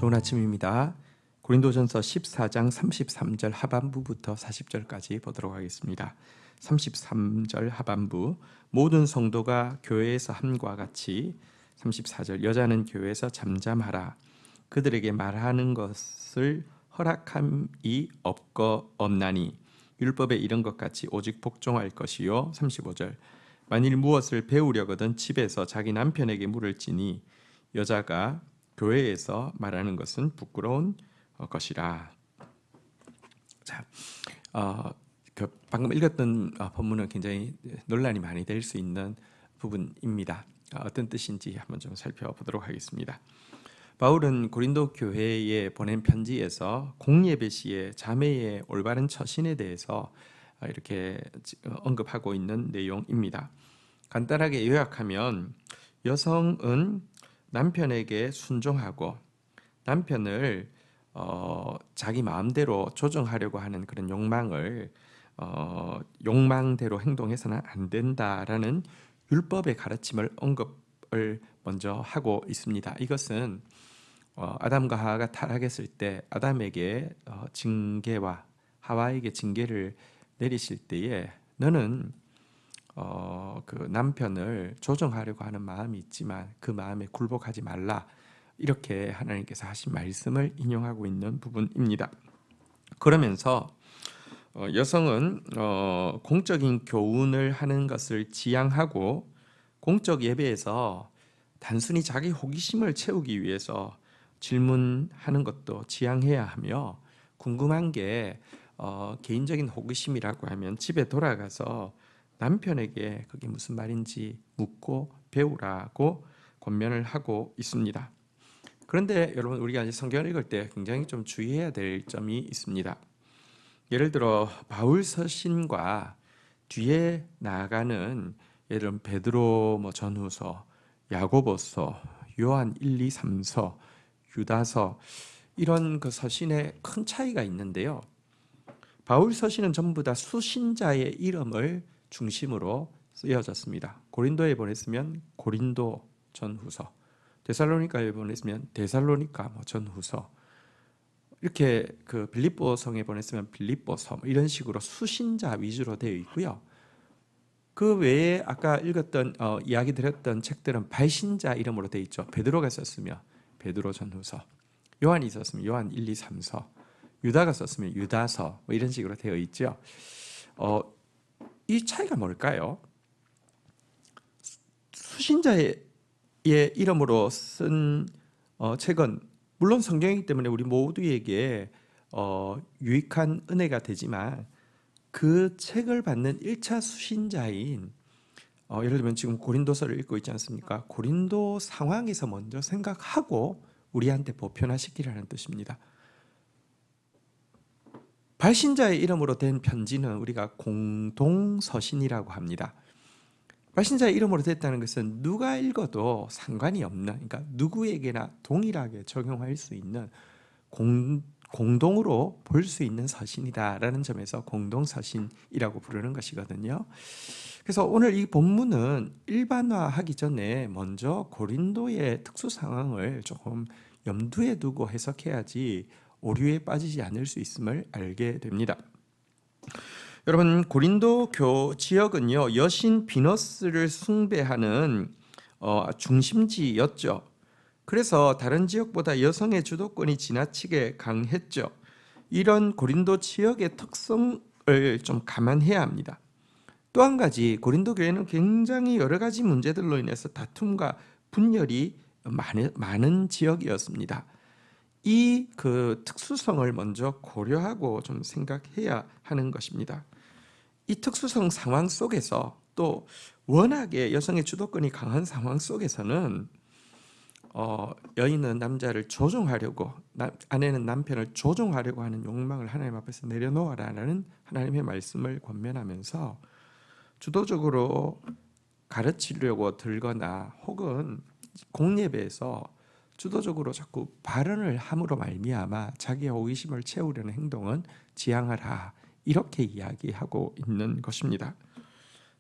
좋은 아침입니다. 고린도전서 14장 33절 하반부부터 40절까지 보도록 하겠습니다. 33절 하반부, 모든 성도가 교회에서 함과 같이. 34절, 여자는 교회에서 잠잠하라. 그들에게 말하는 것을 허락함이 없나니 율법에 이른 것 같이 오직 복종할 것이요. 35절, 만일 무엇을 배우려거든 집에서 자기 남편에게 물을지니 여자가 교회에서 말하는 것은 부끄러운 것이라. 자, 방금 읽었던 본문은 굉장히 논란이 많이 될 수 있는 부분입니다. 어떤 뜻인지 한번 좀 살펴보도록 하겠습니다. 바울은 고린도 교회에 보낸 편지에서 공예배 시의 자매의 올바른 처신에 대해서 이렇게 언급하고 있는 내용입니다. 간단하게 요약하면 여성은 남편에게 순종하고 남편을 자기 마음대로 조정하려고 하는 그런 욕망대로 행동해서는 안 된다라는 율법의 가르침을 언급을 먼저 하고 있습니다. 이것은 아담과 하와가 타락했을 때 아담에게 징계와 하와에게 징계를 내리실 때에 너는 그 남편을 조정하려고 하는 마음이 있지만 그 마음에 굴복하지 말라, 이렇게 하나님께서 하신 말씀을 인용하고 있는 부분입니다. 그러면서 여성은 공적인 교훈을 하는 것을 지양하고 공적 예배에서 단순히 자기 호기심을 채우기 위해서 질문하는 것도 지양해야 하며, 궁금한 게 개인적인 호기심이라고 하면 집에 돌아가서 남편에게 그게 무슨 말인지 묻고 배우라고 권면을 하고 있습니다. 그런데 여러분, 우리가 이제 성경을 읽을 때 굉장히 좀 주의해야 될 점이 있습니다. 예를 들어 바울 서신과 뒤에 나아가는 예를 들면 베드로 전후서, 야고보서, 요한 1, 2, 3서, 유다서, 이런 그 서신에 큰 차이가 있는데요. 바울 서신은 전부 다 수신자의 이름을 중심으로 쓰여졌습니다. 고린도에 보냈으면 고린도 전후서, 데살로니가에 보냈으면 데살로니가 전후서, 이렇게 그 빌립보성에 보냈으면 빌립보서, 이런 식으로 수신자 위주로 되어 있고요. 그 외에 아까 읽었던 이야기 드렸던 책들은 발신자 이름으로 되어 있죠. 베드로가 썼으면 베드로 전후서, 요한이 썼으면 요한 1, 2, 3서, 유다가 썼으면 유다서, 이런 식으로 되어 있죠. 이 차이가 뭘까요? 수신자의 이름으로 쓴 책은 물론 성경이기 때문에 우리 모두에게 유익한 은혜가 되지만, 그 책을 받는 1차 수신자인 예를 들면 지금 고린도서를 읽고 있지 않습니까? 고린도 상황에서 먼저 생각하고 우리한테 보편화시키라는 뜻입니다. 발신자의 이름으로 된 편지는 우리가 공동서신이라고 합니다. 발신자의 이름으로 됐다는 것은 누가 읽어도 상관이 없는, 그러니까 누구에게나 동일하게 적용할 수 있는 공동으로 볼 수 있는 서신이다라는 점에서 공동서신이라고 부르는 것이거든요. 그래서 오늘 이 본문은 일반화하기 전에 먼저 고린도의 특수 상황을 조금 염두에 두고 해석해야지 오류에 빠지지 않을 수 있음을 알게 됩니다. 여러분, 고린도 지역은요, 여신 비너스를 숭배하는 중심지였죠. 그래서 다른 지역보다 여성의 주도권이 지나치게 강했죠. 이런 고린도 지역의 특성을 좀 감안해야 합니다. 또 한 가지, 고린도 교회는 굉장히 여러 가지 문제들로 인해서 다툼과 분열이 많은 지역이었습니다. 이 그 특수성을 먼저 고려하고 좀 생각해야 하는 것입니다. 이 특수성 상황 속에서, 또 워낙에 여성의 주도권이 강한 상황 속에서는 여인은 남자를 조종하려고, 아내는 남편을 조종하려고 하는 욕망을 하나님 앞에서 내려놓아라라는 하나님의 말씀을 권면하면서 주도적으로 가르치려고 들거나 혹은 공예배에서 주도적으로 자꾸 발언을 함으로 말미암아 자기의 호기심을 채우려는 행동은 지양하라, 이렇게 이야기하고 있는 것입니다.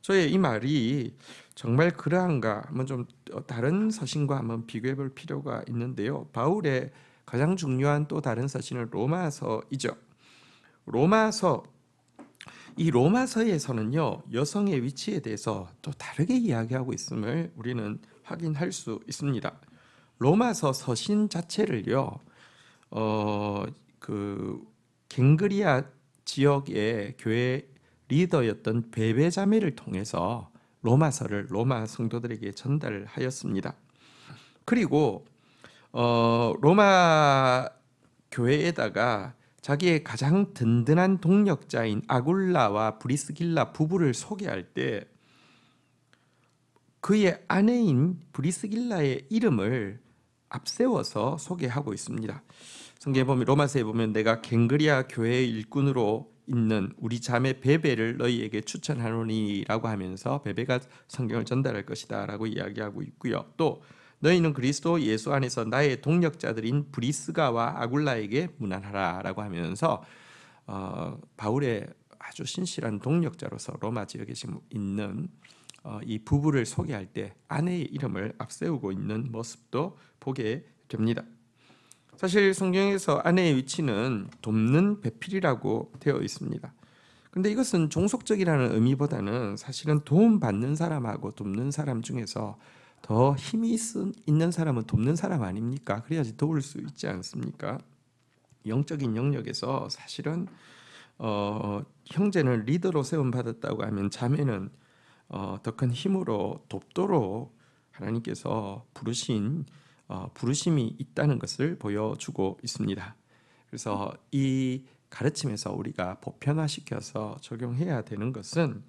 저의 이 말이 정말 그러한가 한번 좀 다른 서신과 한번 비교해 볼 필요가 있는데요. 바울의 가장 중요한 또 다른 서신은 로마서이죠. 이 로마서에서는요, 여성의 위치에 대해서 또 다르게 이야기하고 있음을 우리는 확인할 수 있습니다. 로마서 서신 자체를요, 그 갱그리아 지역의 교회 리더였던 베베 자매를 통해서 로마서를 로마 성도들에게 전달하였습니다. 그리고 로마 교회에다가 자기의 가장 든든한 동력자인 아굴라와 브리스길라 부부를 소개할 때 그의 아내인 브리스길라의 이름을 앞세워서 소개하고 있습니다. 성경에 보면, 로마서에 보면 내가 갱그리아 교회의 일꾼으로 있는 우리 자매 베베를 너희에게 추천하노니라고 하면서 베베가 성경을 전달할 것이다 라고 이야기하고 있고요. 또 너희는 그리스도 예수 안에서 나의 동력자들인 브리스가와 아굴라에게 문안하라 라고 하면서 바울의 아주 신실한 동력자로서 로마 지역에 지금 있는 이 부부를 소개할 때 아내의 이름을 앞세우고 있는 모습도 보게 됩니다. 사실 성경에서 아내의 위치는 돕는 배필이라고 되어 있습니다. 그런데 이것은 종속적이라는 의미보다는 사실은 도움받는 사람하고 돕는 사람 중에서 더 힘이 있는 사람은 돕는 사람 아닙니까? 그래야지 도울 수 있지 않습니까? 영적인 영역에서 사실은 형제는 리더로 세움받았다고 하면 자매는 더 큰 힘으로 돕도록 하나님께서 부르신 부르심이 있다는 것을 보여주고 있습니다. 그래서 이 가르침에서 우리가 보편화시켜서 적용해야 되는 것은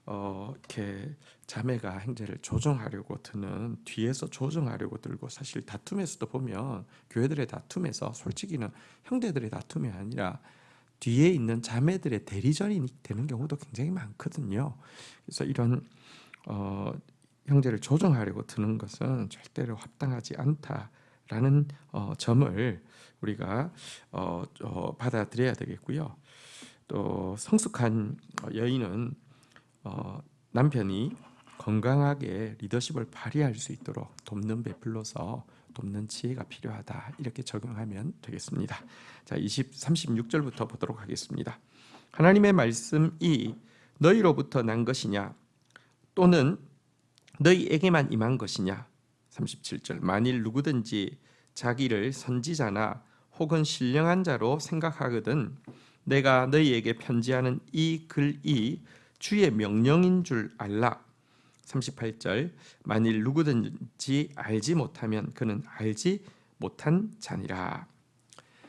이렇게 자매가 형제를 조정하려고 드는, 뒤에서 조정하려고 들고, 사실 다툼에서도 보면 교회들의 다툼에서 솔직히는 형제들의 다툼이 아니라 뒤에 있는 자매들의 대리전이 되는 경우도 굉장히 많거든요. 그래서 이런 형제를 조정하려고 드는 것은 절대로 합당하지 않다라는 점을 우리가 받아들여야 되겠고요. 또 성숙한 여인은 남편이 건강하게 리더십을 발휘할 수 있도록 돕는 배필로서 돕는 지혜가 필요하다, 이렇게 적용하면 되겠습니다. 자, 36절부터 보도록 하겠습니다. 하나님의 말씀이 너희로부터 난 것이냐 또는 너희에게만 임한 것이냐. 37절, 만일 누구든지 자기를 선지자나 혹은 신령한 자로 생각하거든 내가 너희에게 편지하는 이 글이 주의 명령인 줄 알라. 38절, 만일 누구든지 알지 못하면 그는 알지 못한 자니라.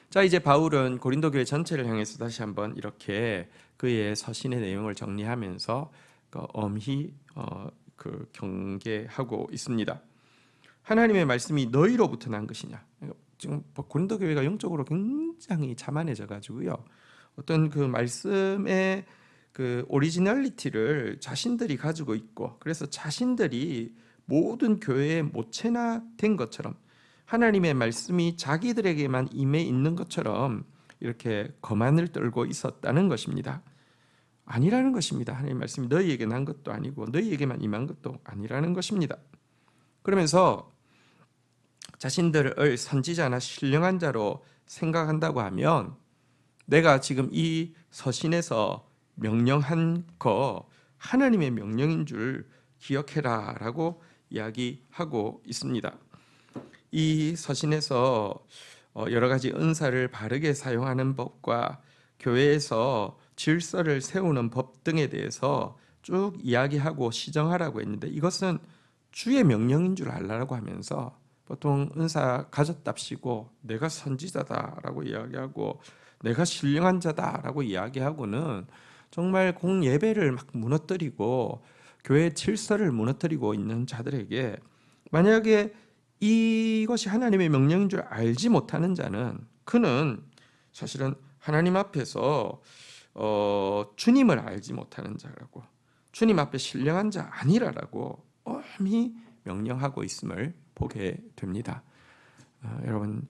자, 이제 바울은 고린도 교회 전체를 향해서 다시 한번 이렇게 그의 서신의 내용을 정리하면서 엄히 경계하고 있습니다. 하나님의 말씀이 너희로부터 난 것이냐. 지금 고린도 교회가 영적으로 굉장히 자만해져 가지고요, 어떤 그 말씀의 그 오리지널리티를 자신들이 가지고 있고, 그래서 자신들이 모든 교회의 모체나 된 것처럼, 하나님의 말씀이 자기들에게만 임해 있는 것처럼 이렇게 거만을 떨고 있었다는 것입니다. 아니라는 것입니다. 하나님의 말씀이 너희에게 난 것도 아니고 너희에게만 임한 것도 아니라는 것입니다. 그러면서 자신들을 선지자나 신령한 자로 생각한다고 하면, 내가 지금 이 서신에서 명령한 거 하나님의 명령인 줄 기억해라 라고 이야기하고 있습니다. 이 서신에서 여러 가지 은사를 바르게 사용하는 법과 교회에서 질서를 세우는 법 등에 대해서 쭉 이야기하고 시정하라고 했는데, 이것은 주의 명령인 줄 알라고 하면서 보통 은사 가졌답시고 내가 선지자다라고 이야기하고 내가 신령한 자다라고 이야기하고는 정말 공예배를 막 무너뜨리고 교회 질서를 무너뜨리고 있는 자들에게, 만약에 이것이 하나님의 명령인 줄 알지 못하는 자는, 그는 사실은 하나님 앞에서 주님을 알지 못하는 자라고, 주님 앞에 신령한 자 아니라라고 엄히 명령하고 있음을 보게 됩니다. 여러분,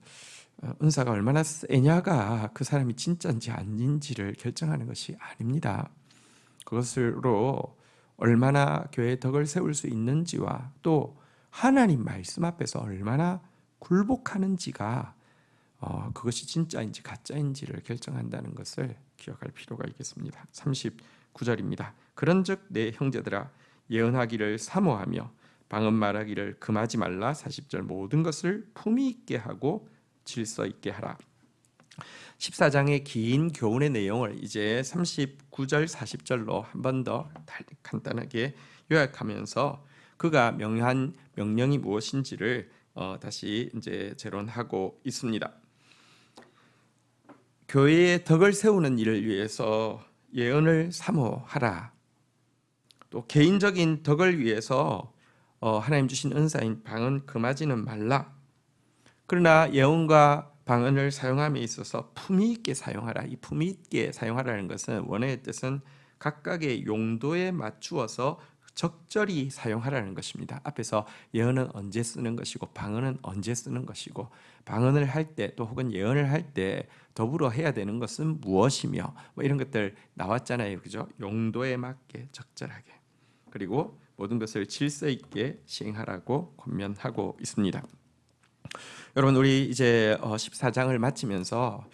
은사가 얼마나 세냐가 그 사람이 진짜인지 아닌지를 결정하는 것이 아닙니다. 그것으로 얼마나 교회의 덕을 세울 수 있는지와 또 하나님 말씀 앞에서 얼마나 굴복하는지가 그것이 진짜인지 가짜인지를 결정한다는 것을 기억할 필요가 있겠습니다. 39절입니다. 그런즉 내 형제들아 예언하기를 사모하며 방언 말하기를 금하지 말라. 40절 모든 것을 품위 있게 하고 질서 있게 하라. 14장의 긴 교훈의 내용을 이제 39절 40절로 한 번 더 간단하게 요약하면서 그가 명한 명령이 무엇인지를 다시 이제 재론하고 있습니다. 교회의 덕을 세우는 일을 위해서 예언을 사모하라. 또 개인적인 덕을 위해서 하나님 주신 은사인 방언 금하지는 말라. 그러나 예언과 방언을 사용함에 있어서 품위 있게 사용하라. 이 품위 있게 사용하라는 것은 원어의 뜻은 각각의 용도에 맞추어서 적절히 사용하라는 것입니다. 앞에서 예언은 언제 쓰는 것이고 방언은 언제 쓰는 것이고 방언을 할 때 또 혹은 예언을 할 때 더불어 해야 되는 것은 무엇이며 뭐 이런 것들 나왔잖아요. 그죠? 용도에 맞게 적절하게. 그리고 모든 것을 질서 있게 시행하라고 권면하고 있습니다. 여러분 우리 이제 14장을 마치면서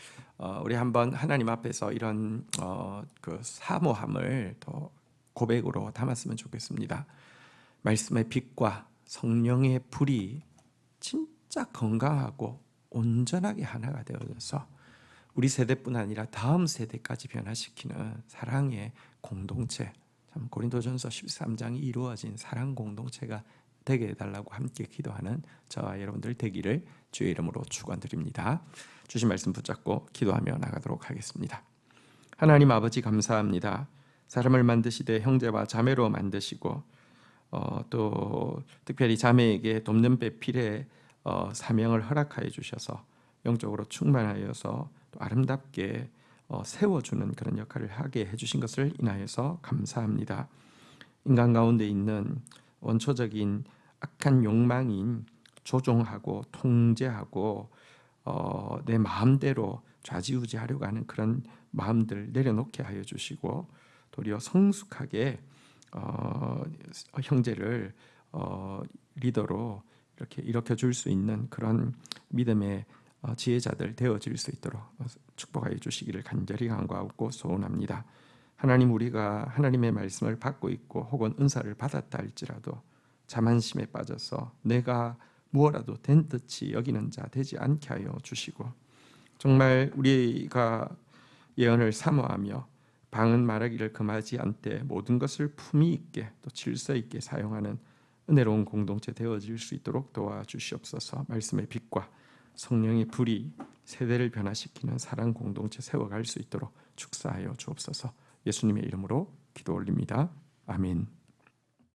우리 한번 하나님 앞에서 이런 그 사모함을 더 고백으로 담았으면 좋겠습니다. 말씀의 빛과 성령의 불이 진짜 건강하고 온전하게 하나가 되어져서 우리 세대뿐 아니라 다음 세대까지 변화시키는 사랑의 공동체, 참 고린도전서 13장이 이루어진 사랑 공동체가 되게 해달라고 함께 기도하는 저와 여러분들 되기를 주의 이름으로 축원드립니다. 주신 말씀 붙잡고 기도하며 나가도록 하겠습니다. 하나님 아버지 감사합니다. 사람을 만드시되 형제와 자매로 만드시고 또 특별히 자매에게 돕는 배필의 사명을 허락하여 주셔서 영적으로 충만하여서 또 아름답게 세워주는 그런 역할을 하게 해주신 것을 인하여서 감사합니다. 인간 가운데 있는 원초적인 악한 욕망인 조종하고 통제하고 내 마음대로 좌지우지하려고 하는 그런 마음들 내려놓게 하여 주시고 도리어 성숙하게 형제를 리더로 이렇게 일으켜 줄 수 있는 그런 믿음의 지혜자들 되어질 수 있도록 축복하여 주시기를 간절히 간구하고 소원합니다. 하나님 우리가 하나님의 말씀을 받고 있고 혹은 은사를 받았다 할지라도 자만심에 빠져서 내가 무엇라도 된 듯이 여기는 자 되지 않게 하여 주시고 정말 우리가 예언을 사모하며 방언 말하기를 금하지 않되 모든 것을 품위 있게 또 질서 있게 사용하는 은혜로운 공동체 되어질 수 있도록 도와주시옵소서. 말씀의 빛과 성령의 불이 세대를 변화시키는 사랑 공동체 세워갈 수 있도록 축사하여 주옵소서. 예수님의 이름으로 기도 올립니다. 아멘.